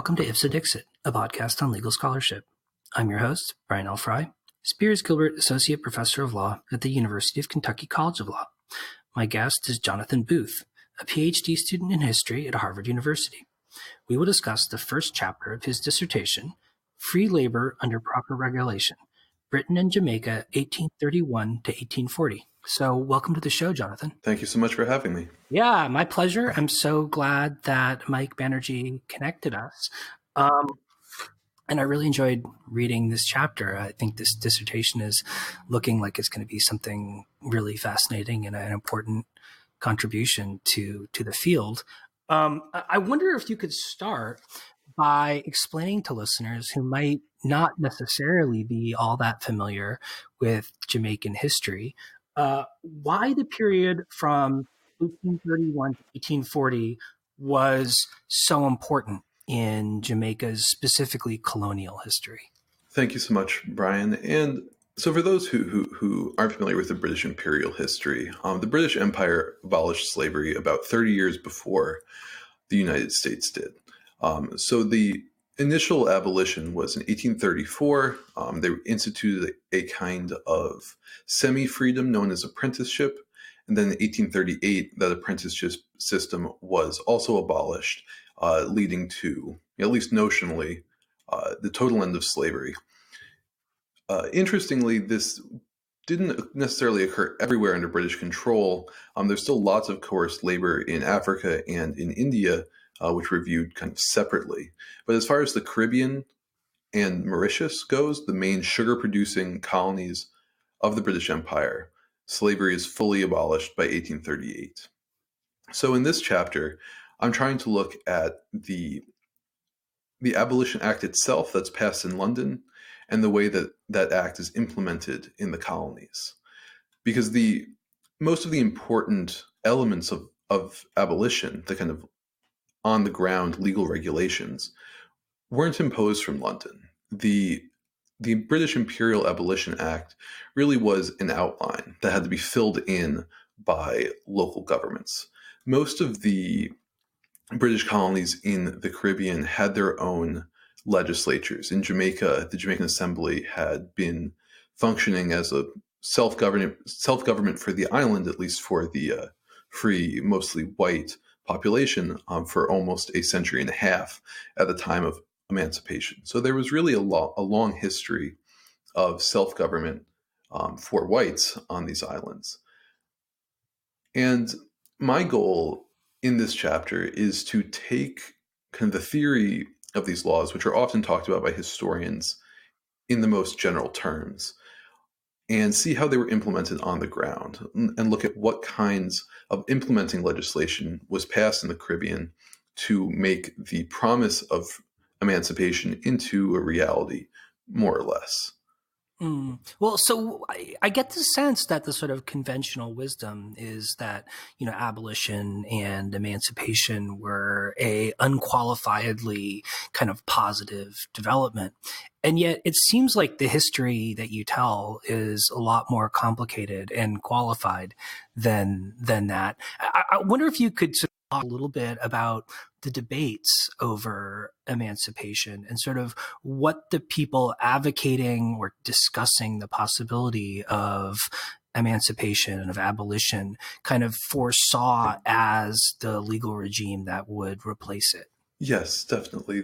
welcome to Ipsa Dixit, a podcast on legal scholarship. I'm your host, Brian L. Fry, Spears Gilbert Associate Professor of Law at the University of Kentucky College of Law. My guest is Jonathon Booth, a PhD student in history at Harvard University. We will discuss the first chapter of his dissertation, Free Labor Under Proper Regulation, Britain and Jamaica, 1831 to 1840. So welcome to the show, Jonathon. Thank you so much for having me. Yeah, my pleasure. I'm so glad that Mike Banerjee connected us. And I really enjoyed reading this chapter. I think this dissertation is looking like it's going to be something really fascinating and an important contribution to the field. I wonder if you could start by explaining to listeners who might not necessarily be all that familiar with Jamaican history, why the period from 1831 to 1840 was so important in Jamaica's specifically colonial history. Thank you so much, Brian. And so for those who aren't familiar with the British imperial history, the British Empire abolished slavery about 30 years before the United States did. So the initial abolition was in 1834. They instituted a kind of semi-freedom known as apprenticeship. And then in 1838, that apprenticeship system was also abolished, leading to, at least notionally, the total end of slavery. Interestingly, this didn't necessarily occur everywhere under British control. There's still lots of coerced labor in Africa and in India, which were viewed kind of separately. But as far as the Caribbean and Mauritius goes, the main sugar-producing colonies of the British Empire, slavery is fully abolished by 1838. So in this chapter, I'm trying to look at the Abolition Act itself that's passed in London and the way that that act is implemented in the colonies. Because most of the important elements of abolition, the kind of on-the-ground legal regulations, weren't imposed from London. The British Imperial Abolition Act really was an outline that had to be filled in by local governments. Most of the British colonies in the Caribbean had their own legislatures. In Jamaica, the Jamaican Assembly had been functioning as a self-government for the island, at least for the free, mostly white population, for almost a century and a half at the time of Emancipation. So there was really a long history of self-government for whites on these islands. And my goal in this chapter is to take kind of the theory of these laws, which are often talked about by historians in the most general terms, and see how they were implemented on the ground, and look at what kinds of implementing legislation was passed in the Caribbean to make the promise of emancipation into a reality, more or less. Well, so I get the sense that the sort of conventional wisdom is that, abolition and emancipation were a unqualifiedly kind of positive development. And yet it seems like the history that you tell is a lot more complicated and qualified than that. I wonder if you could sort of talk a little bit about the debates over emancipation and sort of what the people advocating or discussing the possibility of emancipation and of abolition kind of foresaw as the legal regime that would replace it. Yes, definitely.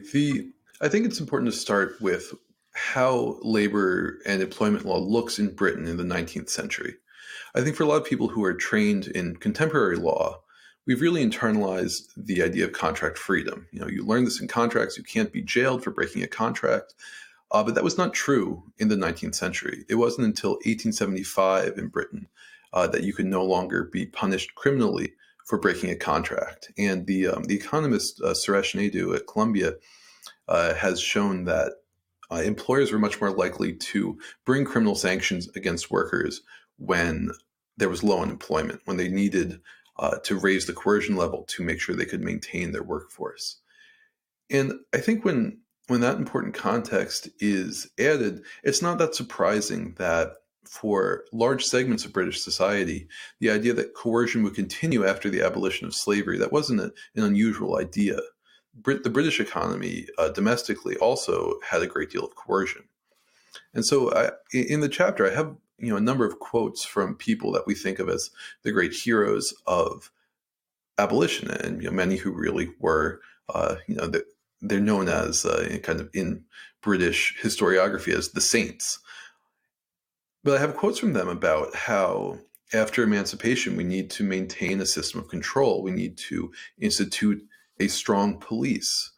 I think it's important to start with how labor and employment law looks in Britain in the 19th century. I think for a lot of people who are trained in contemporary law, we've really internalized the idea of contract freedom. You learn this in contracts. You can't be jailed for breaking a contract. But that was not true in the 19th century. It wasn't until 1875 in Britain that you could no longer be punished criminally for breaking a contract. And the economist Suresh Naidu at Columbia has shown that employers were much more likely to bring criminal sanctions against workers when there was low unemployment, when they needed to raise the coercion level to make sure they could maintain their workforce. And I think when that important context is added, it's not that surprising that for large segments of British society, the idea that coercion would continue after the abolition of slavery, that wasn't an unusual idea. the British economy domestically also had a great deal of coercion. And so in the chapter, I have a number of quotes from people that we think of as the great heroes of abolition, and many who really were, they're known as kind of in British historiography as the saints. But I have quotes from them about how after emancipation, we need to maintain a system of control. We need to institute a strong police.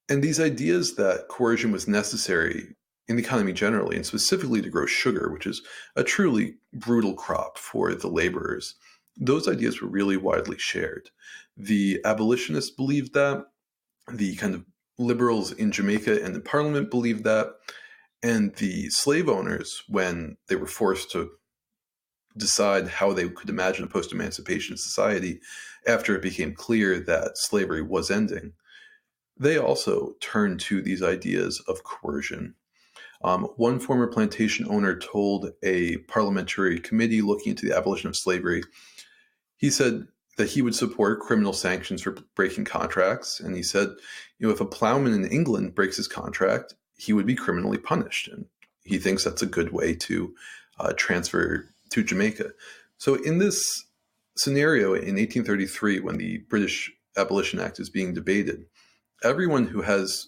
And these ideas that coercion was necessary in the economy generally, and specifically to grow sugar, which is a truly brutal crop for the laborers, those ideas were really widely shared. The abolitionists believed that. The kind of liberals in Jamaica and in Parliament believed that. And the slave owners, when they were forced to decide how they could imagine a post-emancipation society after it became clear that slavery was ending, they also turned to these ideas of coercion. One former plantation owner told a parliamentary committee looking into the abolition of slavery, he said that he would support criminal sanctions for breaking contracts. And he said, if a plowman in England breaks his contract, he would be criminally punished. And he thinks that's a good way to transfer to Jamaica. So in this scenario in 1833, when the British Abolition Act is being debated, everyone who has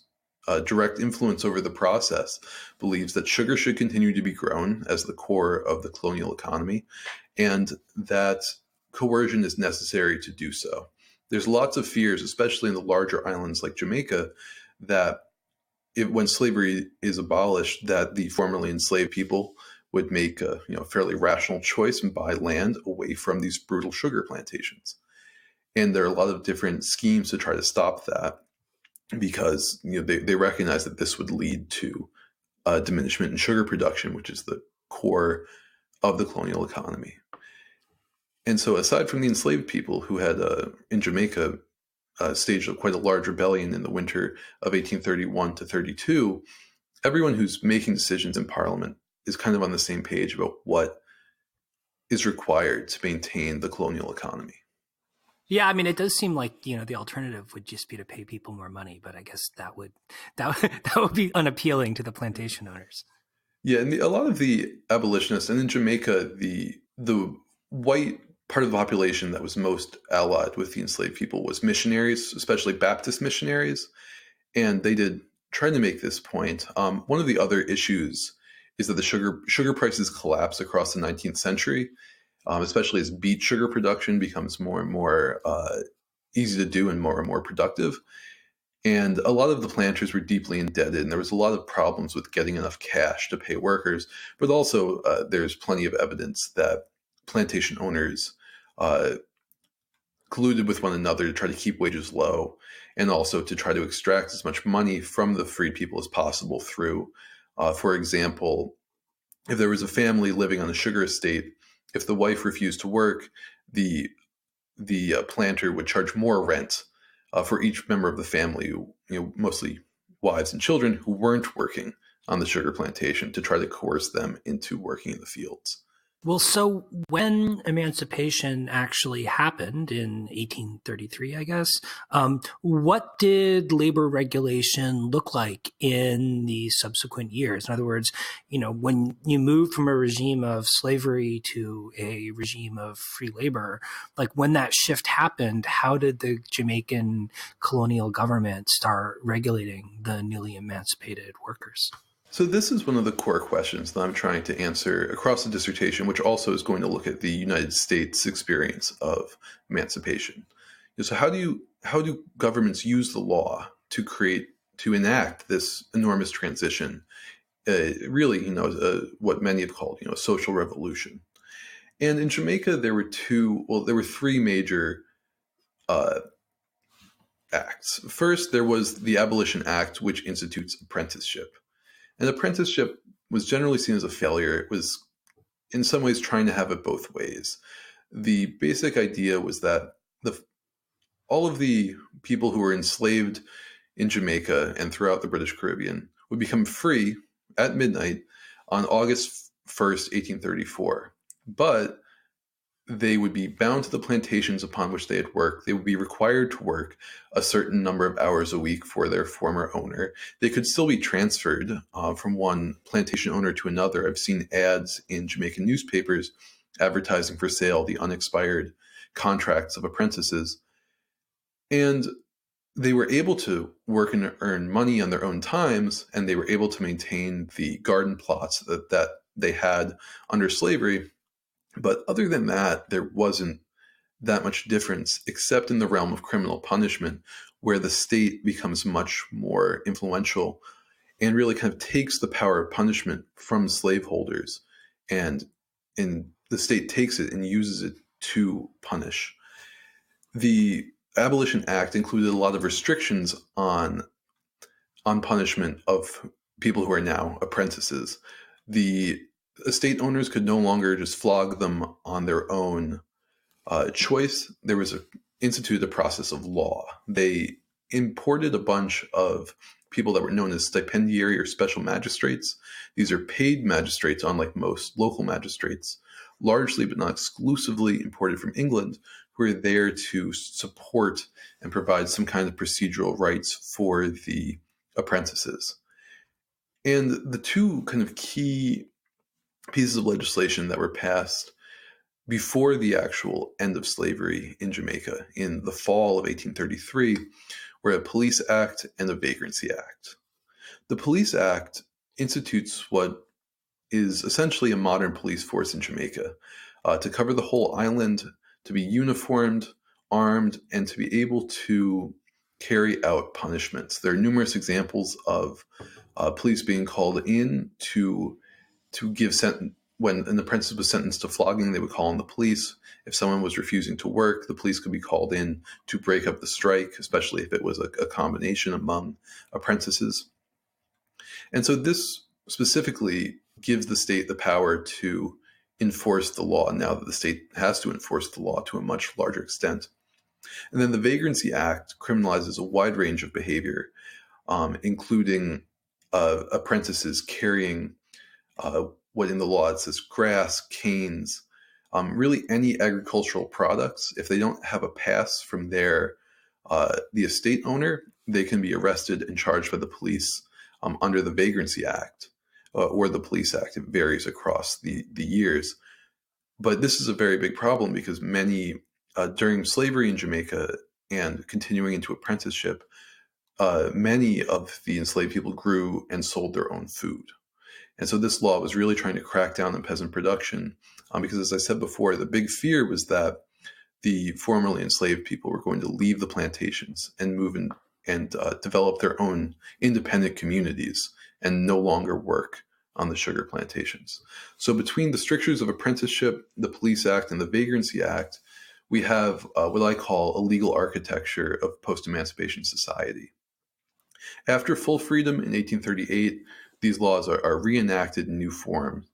direct influence over the process believes that sugar should continue to be grown as the core of the colonial economy, and that coercion is necessary to do so. There's lots of fears, especially in the larger islands like Jamaica, that when slavery is abolished, that the formerly enslaved people would make a fairly rational choice and buy land away from these brutal sugar plantations. And there are a lot of different schemes to try to stop that, because they recognize that this would lead to a diminishment in sugar production, which is the core of the colonial economy. And so aside from the enslaved people who had, in Jamaica, staged quite a large rebellion in the winter of 1831 to 32, everyone who's making decisions in Parliament is kind of on the same page about what is required to maintain the colonial economy. Yeah, I mean, it does seem like the alternative would just be to pay people more money, but I guess that would be unappealing to the plantation owners. Yeah, and a lot of the abolitionists, and in Jamaica, the white part of the population that was most allied with the enslaved people was missionaries, especially Baptist missionaries, and they did try to make this point. One of the other issues is that the sugar prices collapse across the 19th century, especially as beet sugar production becomes more and more easy to do and more productive. And a lot of the planters were deeply indebted, and there was a lot of problems with getting enough cash to pay workers. But also, there's plenty of evidence that plantation owners colluded with one another to try to keep wages low, and also to try to extract as much money from the freed people as possible through, for example, if there was a family living on a sugar estate, if the wife refused to work, the planter would charge more rent for each member of the family, mostly wives and children who weren't working on the sugar plantation, to try to coerce them into working in the fields. Well, so when emancipation actually happened in 1833, I guess, what did labor regulation look like in the subsequent years? In other words, when you moved from a regime of slavery to a regime of free labor, like when that shift happened, how did the Jamaican colonial government start regulating the newly emancipated workers? So this is one of the core questions that I'm trying to answer across the dissertation, which also is going to look at the United States experience of emancipation. So how do governments use the law to enact this enormous transition? Really, what many have called, a social revolution. And in Jamaica, there were three major acts. First, there was the Abolition Act, which institutes apprenticeship. And apprenticeship was generally seen as a failure. It was, in some ways, trying to have it both ways. The basic idea was that all of the people who were enslaved in Jamaica and throughout the British Caribbean would become free at midnight on August 1st, 1834. But they would be bound to the plantations upon which they had worked. They would be required to work a certain number of hours a week for their former owner. They could still be transferred from one plantation owner to another. I've seen ads in Jamaican newspapers advertising for sale the unexpired contracts of apprentices. And they were able to work and earn money on their own times, and they were able to maintain the garden plots that they had under slavery. But other than that, there wasn't that much difference, except in the realm of criminal punishment, where the state becomes much more influential and really kind of takes the power of punishment from slaveholders, and the state takes it and uses it to punish. The Abolition Act included a lot of restrictions on punishment of people who are now apprentices. The estate owners could no longer just flog them on their own choice. There was instituted a process of law. They imported a bunch of people that were known as stipendiary or special magistrates. These are paid magistrates, unlike most local magistrates, largely but not exclusively imported from England, who are there to support and provide some kind of procedural rights for the apprentices. And the two kind of key pieces of legislation that were passed before the actual end of slavery in Jamaica in the fall of 1833 were a Police Act and a Vagrancy Act. The Police Act institutes what is essentially a modern police force in Jamaica to cover the whole island, to be uniformed, armed, and to be able to carry out punishments. There are numerous examples of police being called in to give sentence. When an apprentice was sentenced to flogging, they would call in the police. If someone was refusing to work, the police could be called in to break up the strike, especially if it was a combination among apprentices. And so this specifically gives the state the power to enforce the law now that the state has to enforce the law to a much larger extent. And then the Vagrancy Act criminalizes a wide range of behavior, including apprentices carrying what in the law it says grass, canes, really any agricultural products. If they don't have a pass from the estate owner, they can be arrested and charged by the police under the Vagrancy Act or the Police Act. It varies across the years. But this is a very big problem because many, during slavery in Jamaica and continuing into apprenticeship, many of the enslaved people grew and sold their own food. And so this law was really trying to crack down on peasant production because, as I said before, the big fear was that the formerly enslaved people were going to leave the plantations and move in and develop their own independent communities and no longer work on the sugar plantations. So between the strictures of apprenticeship, the Police Act, and the Vagrancy Act, we have what I call a legal architecture of post-emancipation society. After full freedom in 1838, these laws are reenacted in new forms.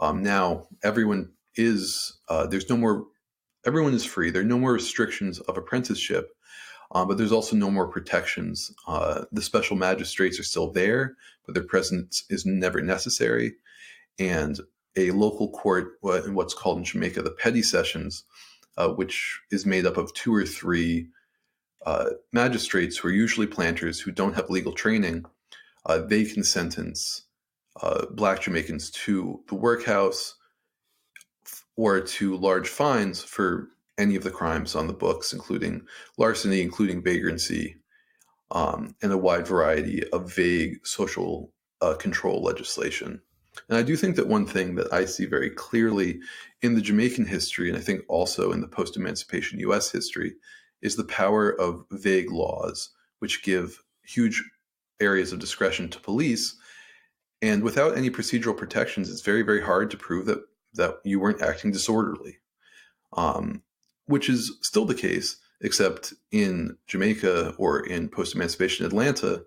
Now everyone is everyone is free. There are no more restrictions of apprenticeship, but there's also no more protections. The special magistrates are still there, but their presence is never necessary. And a local court, what's called in Jamaica the Pedi Sessions, which is made up of 2 or 3 magistrates who are usually planters who don't have legal training, they can sentence Black Jamaicans to the workhouse or to large fines for any of the crimes on the books, including larceny, including vagrancy, and a wide variety of vague social control legislation. And I do think that one thing that I see very clearly in the Jamaican history, and I think also in the post-emancipation U.S. history, is the power of vague laws, which give huge areas of discretion to police. And without any procedural protections, it's very, very hard to prove that you weren't acting disorderly, which is still the case, except in Jamaica or in post-emancipation Atlanta,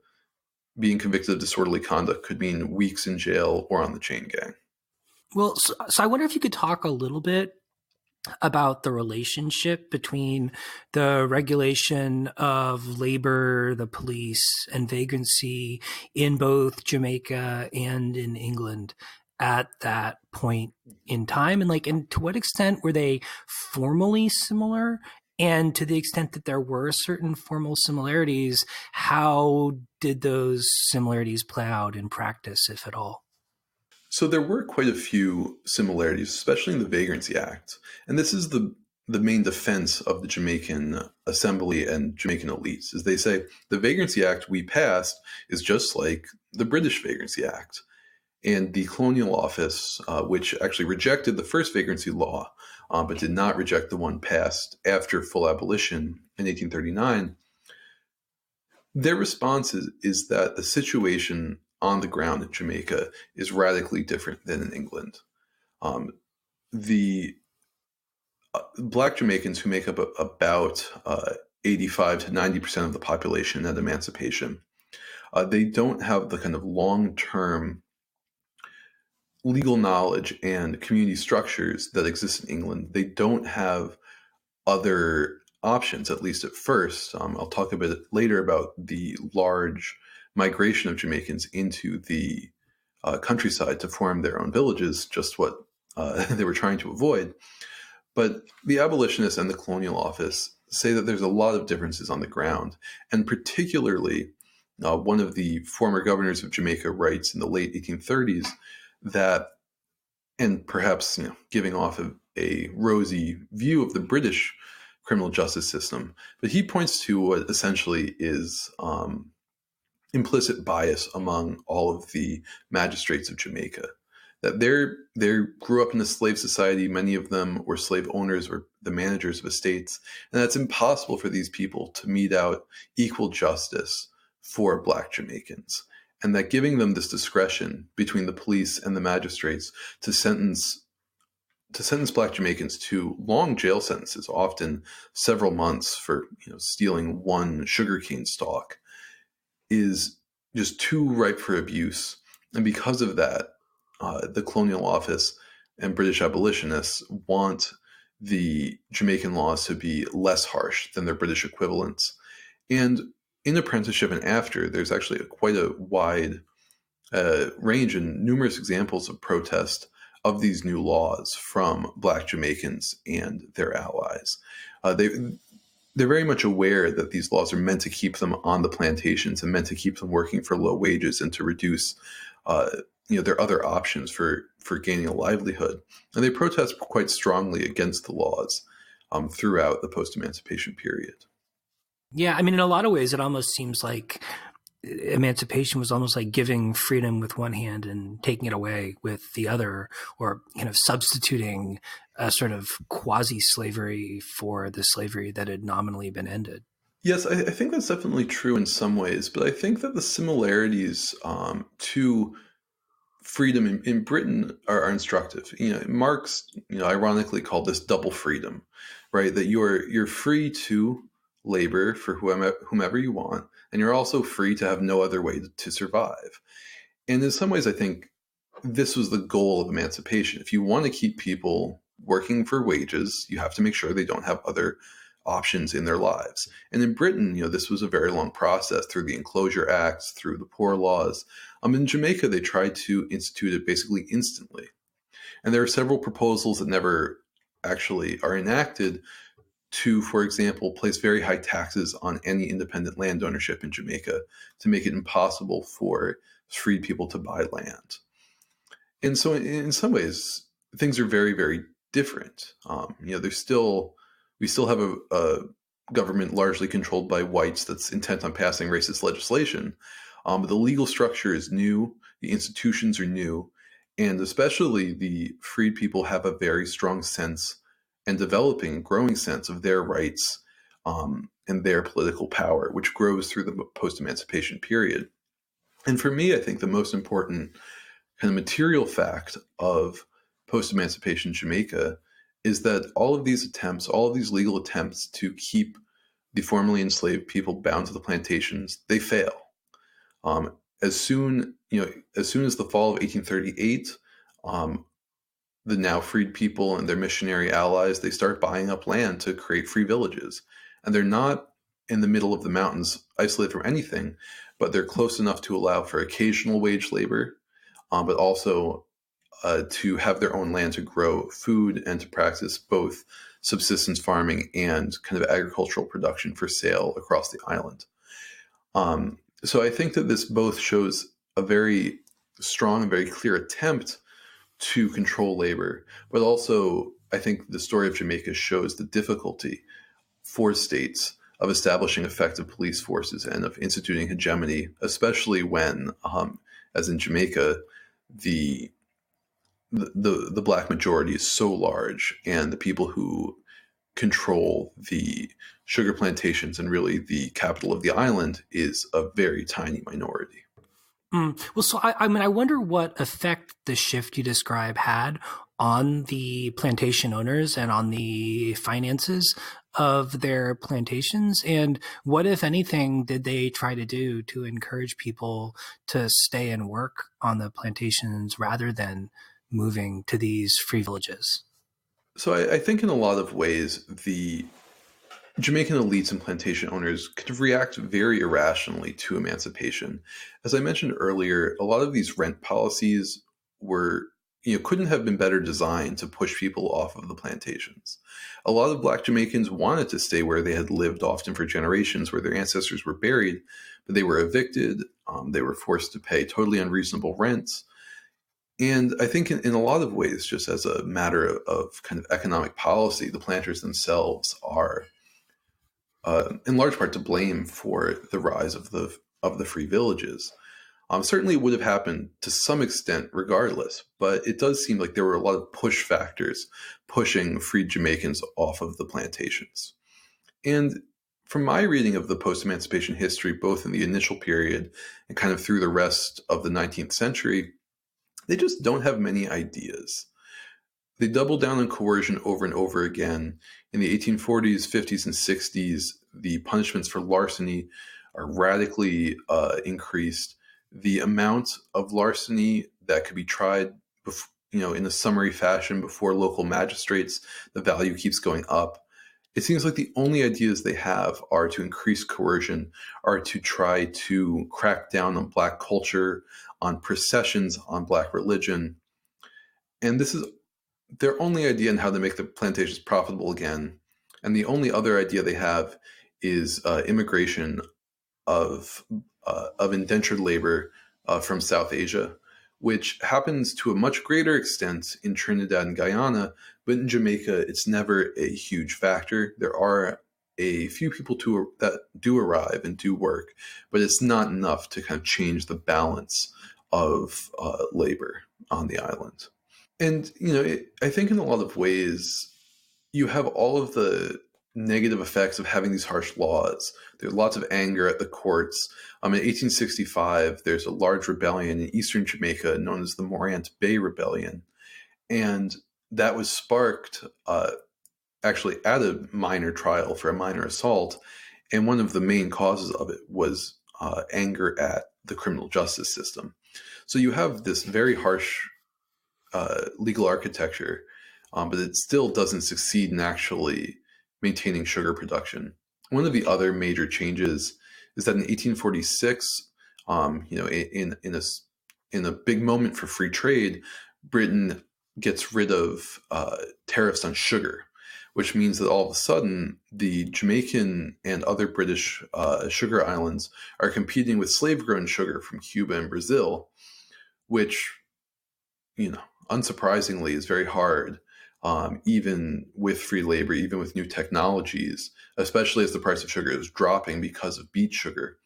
being convicted of disorderly conduct could mean weeks in jail or on the chain gang. Well, so I wonder if you could talk a little bit about the relationship between the regulation of labor, the police, and vagrancy in both Jamaica and in England. at that point in time? And to what extent were they formally similar? And to the extent that there were certain formal similarities, how did those similarities play out in practice, if at all? So there were quite a few similarities, especially in the Vagrancy Act. And this is the main defense of the Jamaican Assembly and Jamaican elites, is they say the Vagrancy Act we passed is just like the British Vagrancy Act. And the Colonial Office, which actually rejected the first vagrancy law, but did not reject the one passed after full abolition in 1839, their response is that the situation on the ground in Jamaica is radically different than in England. The Black Jamaicans, who make up about 85 to 90% of the population at emancipation, they don't have the kind of long-term legal knowledge and community structures that exist in England. They don't have other options, at least at first. I'll talk a bit later about the large migration of Jamaicans into the countryside to form their own villages, just what they were trying to avoid. But the abolitionists and the Colonial Office say that there's a lot of differences on the ground, and particularly one of the former governors of Jamaica writes in the late 1830s that, and perhaps giving off a rosy view of the British criminal justice system, but he points to what essentially is implicit bias among all of the magistrates of Jamaica. That they grew up in a slave society. Many of them were slave owners or the managers of estates, and that's impossible for these people to mete out equal justice for Black Jamaicans. And that giving them this discretion between the police and the magistrates to sentence Black Jamaicans to long jail sentences, often several months for stealing one sugarcane stalk, is just too ripe for abuse. And because of that, the Colonial Office and British abolitionists want the Jamaican laws to be less harsh than their British equivalents. And in Apprenticeship and after, there's actually quite a wide range and numerous examples of protest of these new laws from Black Jamaicans and their allies. They're very much aware that these laws are meant to keep them on the plantations and meant to keep them working for low wages and to reduce their other options for gaining a livelihood. And they protest quite strongly against the laws throughout the post-emancipation period. Yeah, I mean, in a lot of ways, it almost seems like emancipation was almost like giving freedom with one hand and taking it away with the other, or substituting a sort of quasi-slavery for the slavery that had nominally been ended. Yes, I think that's definitely true in some ways, but I think that the similarities to freedom in Britain are instructive. Marx, ironically called this double freedom, right? That you're free to labor for whomever you want, and you're also free to have no other way to survive. And in some ways, I think this was the goal of emancipation. If you want to keep people working for wages, you have to make sure they don't have other options in their lives. And in Britain, this was a very long process through the Enclosure Acts, through the Poor Laws. In Jamaica, they tried to institute it basically instantly. And there are several proposals that never actually are enacted to, for example, place very high taxes on any independent land ownership in Jamaica to make it impossible for freed people to buy land. And so in some ways, things are very, very different. We still have a government largely controlled by whites that's intent on passing racist legislation. But the legal structure is new, the institutions are new, and especially the freed people have a very strong sense and developing, growing sense of their rights and their political power, which grows through the post-emancipation period. And for me, I think the most important kind of material fact of post-emancipation Jamaica is that all of these legal attempts to keep the formerly enslaved people bound to the plantations, they fail. As soon as the fall of 1838, the now freed people and their missionary allies, they start buying up land to create free villages. And they're not in the middle of the mountains, isolated from anything, but they're close enough to allow for occasional wage labor, but also to have their own land to grow food and to practice both subsistence farming and kind of agricultural production for sale across the island. So I think that this both shows a very strong and very clear attempt to control labor, but also I think the story of Jamaica shows the difficulty for states of establishing effective police forces and of instituting hegemony, especially when, as in Jamaica, the black majority is so large, and the people who control the sugar plantations and really the capital of the island is a very tiny minority. Well, so I mean, I wonder what effect the shift you describe had on the plantation owners and on the finances of their plantations. And what, if anything, did they try to do to encourage people to stay and work on the plantations rather than moving to these free villages? So I think in a lot of ways, the Jamaican elites and plantation owners could react very irrationally to emancipation. As I mentioned earlier, a lot of these rent policies were, couldn't have been better designed to push people off of the plantations. A lot of Black Jamaicans wanted to stay where they had lived often for generations, where their ancestors were buried, but they were evicted. They were forced to pay totally unreasonable rents. And I think in a lot of ways, just as a matter of kind of economic policy, the planters themselves are in large part to blame for the rise of the free villages. Certainly it would have happened to some extent regardless, but it does seem like there were a lot of push factors pushing freed Jamaicans off of the plantations. And from my reading of the post-emancipation history, both in the initial period and kind of through the rest of the 19th century, they just don't have many ideas. They double down on coercion over and over again. In the 1840s, 50s, and 60s, the punishments for larceny are radically increased. The amount of larceny that could be tried, in a summary fashion before local magistrates, the value keeps going up. It seems like the only ideas they have are to increase coercion, are to try to crack down on Black culture, on processions, on Black religion. And this is their only idea on how to make the plantations profitable again. And the only other idea they have is immigration of indentured labor from South Asia, which happens to a much greater extent in Trinidad and Guyana, but in Jamaica, it's never a huge factor. There are a few people that do arrive and do work, but it's not enough to kind of change the balance of labor on the island. And, I think in a lot of ways, you have all of the negative effects of having these harsh laws. There's lots of anger at the courts. In 1865, there's a large rebellion in eastern Jamaica known as the Mauryans Bay Rebellion. And that was sparked actually at a minor trial for a minor assault. And one of the main causes of it was anger at the criminal justice system. So you have this very harsh legal architecture, but it still doesn't succeed in actually maintaining sugar production. One of the other major changes is that in 1846, in a big moment for free trade, Britain gets rid of tariffs on sugar, which means that all of a sudden the Jamaican and other British sugar islands are competing with slave-grown sugar from Cuba and Brazil, which, unsurprisingly is very hard, even with free labor, even with new technologies, especially as the price of sugar is dropping because of beet sugar.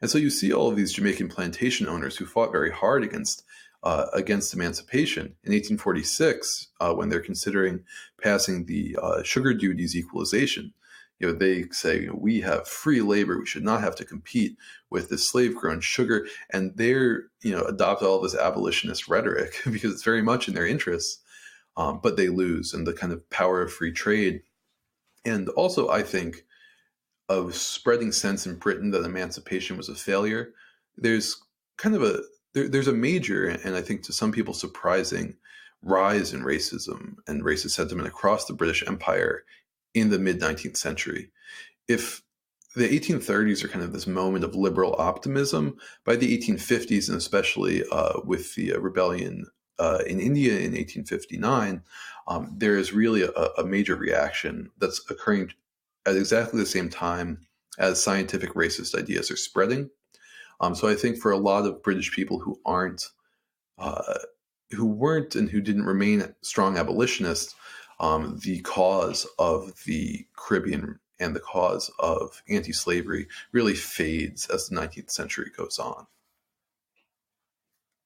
And so you see all of these Jamaican plantation owners who fought very hard against emancipation in 1846, when they're considering passing the sugar duties equalization. They say, we have free labor. We should not have to compete with this slave-grown sugar. And they're, adopt all this abolitionist rhetoric because it's very much in their interests. But they lose, and the kind of power of free trade. And also, I think, of spreading sense in Britain that emancipation was a failure. There's kind of there's a major, and I think to some people surprising, rise in racism and racist sentiment across the British Empire in the mid-19th century. If the 1830s are kind of this moment of liberal optimism, by the 1850s, and especially with the rebellion in India in 1859, there is really a major reaction that's occurring at exactly the same time as scientific racist ideas are spreading. So I think for a lot of British people who weren't and who didn't remain strong abolitionists, the cause of the Caribbean and the cause of anti-slavery really fades as the 19th century goes on.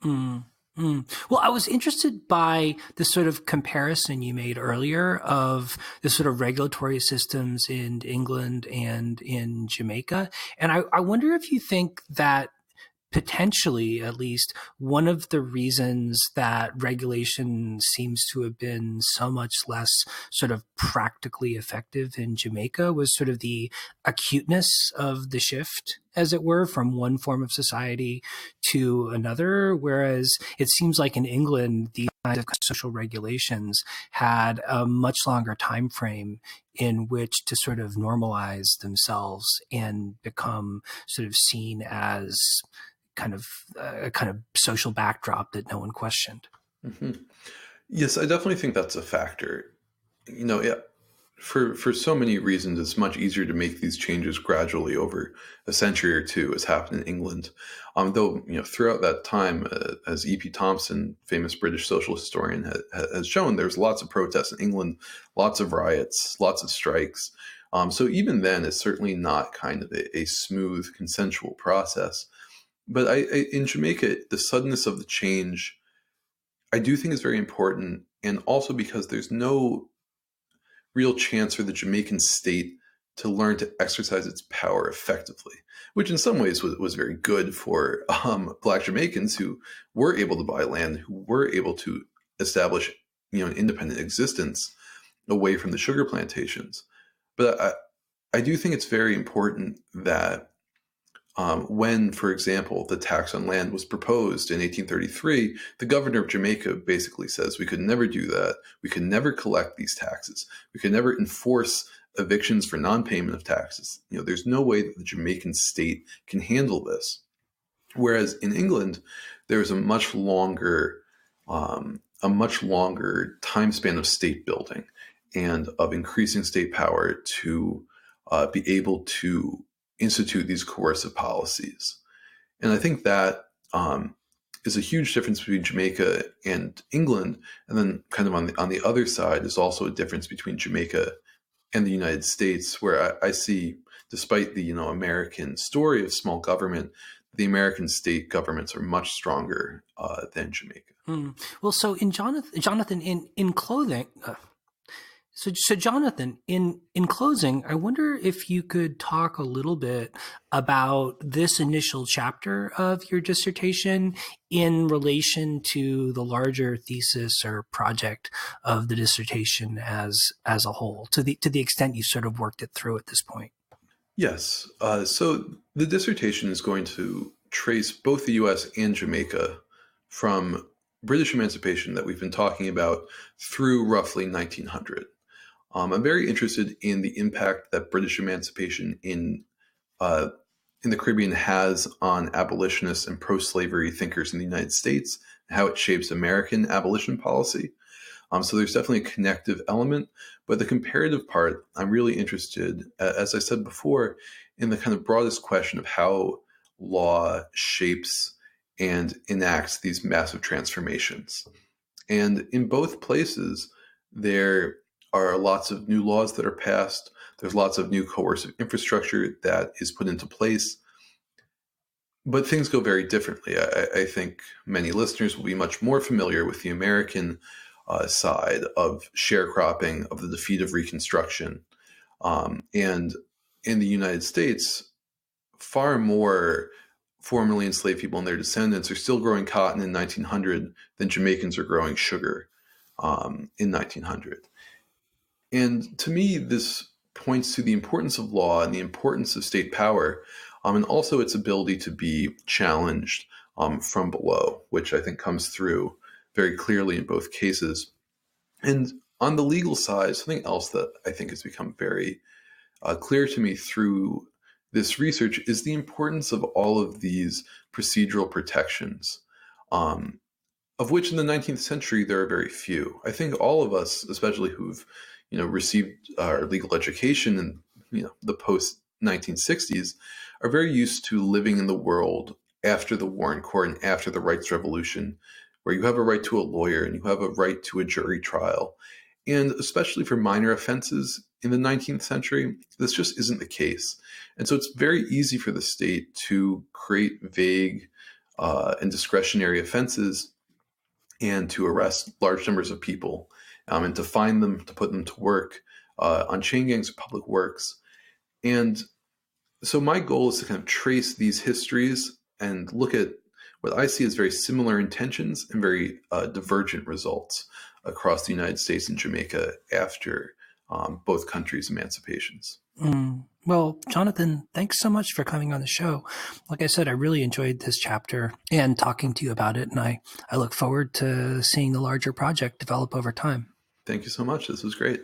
Mm, Well, I was interested by the sort of comparison you made earlier of the sort of regulatory systems in England and in Jamaica. And I wonder if you think that potentially, at least, one of the reasons that regulation seems to have been so much less sort of practically effective in Jamaica was sort of the acuteness of the shift, as it were, from one form of society to another. Whereas it seems like in England, these kinds of social regulations had a much longer time frame in which to sort of normalize themselves and become sort of seen as kind of a kind of social backdrop that no one questioned. Mm-hmm. Yes, I definitely think that's a factor. Yeah, for so many reasons, it's much easier to make these changes gradually over a century or two, as happened in England. Though, throughout that time, as E.P. Thompson, famous British social historian, has shown, there's lots of protests in England, lots of riots, lots of strikes. So even then, it's certainly not kind of a smooth, consensual process. But in Jamaica, the suddenness of the change, I do think is very important, and also because there's no real chance for the Jamaican state to learn to exercise its power effectively, which in some ways was very good for Black Jamaicans who were able to buy land, who were able to establish an independent existence away from the sugar plantations. But I do think it's very important that when, for example, the tax on land was proposed in 1833, the governor of Jamaica basically says we could never do that. We could never collect these taxes. We could never enforce evictions for non-payment of taxes. There's no way that the Jamaican state can handle this. Whereas in England, there's a much longer time span of state building and of increasing state power to be able to institute these coercive policies. And I think that is a huge difference between Jamaica and England. And then kind of on the other side is also a difference between Jamaica and the United States, where I see, despite the American story of small government, the American state governments are much stronger than Jamaica. Well, so in Jonathon, in clothing, So Jonathan, in closing, I wonder if you could talk a little bit about this initial chapter of your dissertation in relation to the larger thesis or project of the dissertation as a whole, to the extent you sort of worked it through at this point. Yes. So the dissertation is going to trace both the U.S. and Jamaica from British emancipation that we've been talking about through roughly 1900. I'm very interested in the impact that British emancipation in the Caribbean has on abolitionists and pro-slavery thinkers in the United States, and how it shapes American abolition policy. So there's definitely a connective element, but the comparative part, I'm really interested, as I said before, in the kind of broadest question of how law shapes and enacts these massive transformations. And in both places, there are lots of new laws that are passed. There's lots of new coercive infrastructure that is put into place. But things go very differently. I think many listeners will be much more familiar with the American side of sharecropping, of the defeat of Reconstruction. And in the United States, far more formerly enslaved people and their descendants are still growing cotton in 1900 than Jamaicans are growing sugar in 1900. And to me, this points to the importance of law and the importance of state power, and also its ability to be challenged from below, which I think comes through very clearly in both cases. And on the legal side, something else that I think has become very clear to me through this research is the importance of all of these procedural protections of which in the 19th century there are very few. I think all of us, especially who've received our legal education in the post 1960s, are very used to living in the world after the Warren Court and after the Rights Revolution, where you have a right to a lawyer and you have a right to a jury trial. And especially for minor offenses in the 19th century, this just isn't the case. And so it's very easy for the state to create vague and discretionary offenses and to arrest large numbers of people and to fine them, to put them to work on chain gangs or public works. And so my goal is to kind of trace these histories and look at what I see as very similar intentions and very divergent results across the United States and Jamaica after both countries' emancipations. Well, Jonathon, thanks so much for coming on the show. Like I said, I really enjoyed this chapter and talking to you about it, and I look forward to seeing the larger project develop over time. Thank you so much. This was great.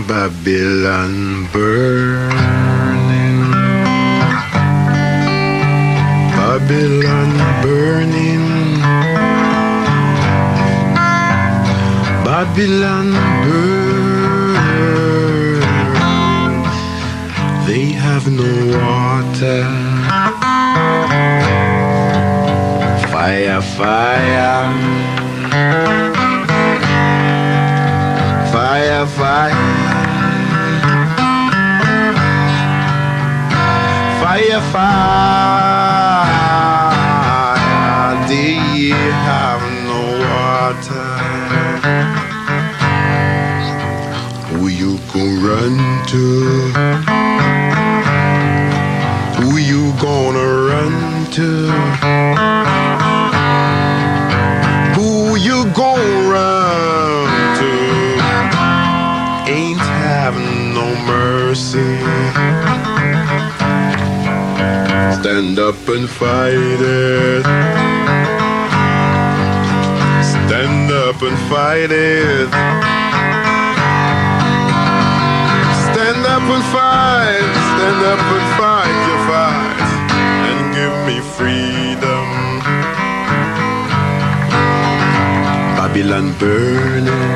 Babylon burning, Babylon burning, Babylon burn. They have no water. Fire, fire, fire, fire. Fire, fire, they have no water. Who you gonna run to? Who you gonna run to? Who you gonna run to? Ain't having no mercy. Stand up and fight it. Stand up and fight it. Stand up and fight. Stand up and fight your fight. And give me freedom. Babylon burning.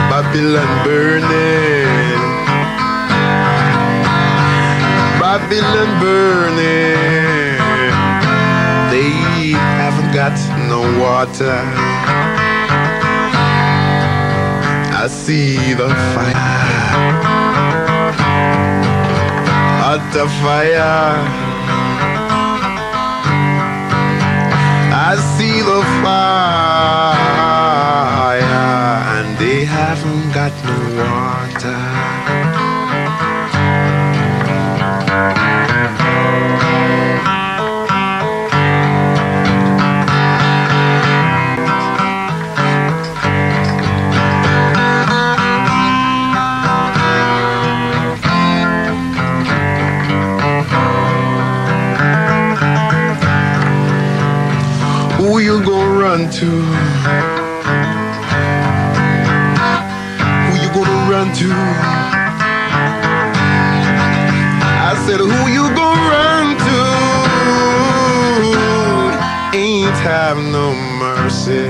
Babylon burning. Babylon burning. They haven't got no water. I see the fire, hot the fire. I see the fire, and they haven't got no water. Who you gonna run to? Who you gonna run to? I said, who you gonna run to? Ain't have no mercy.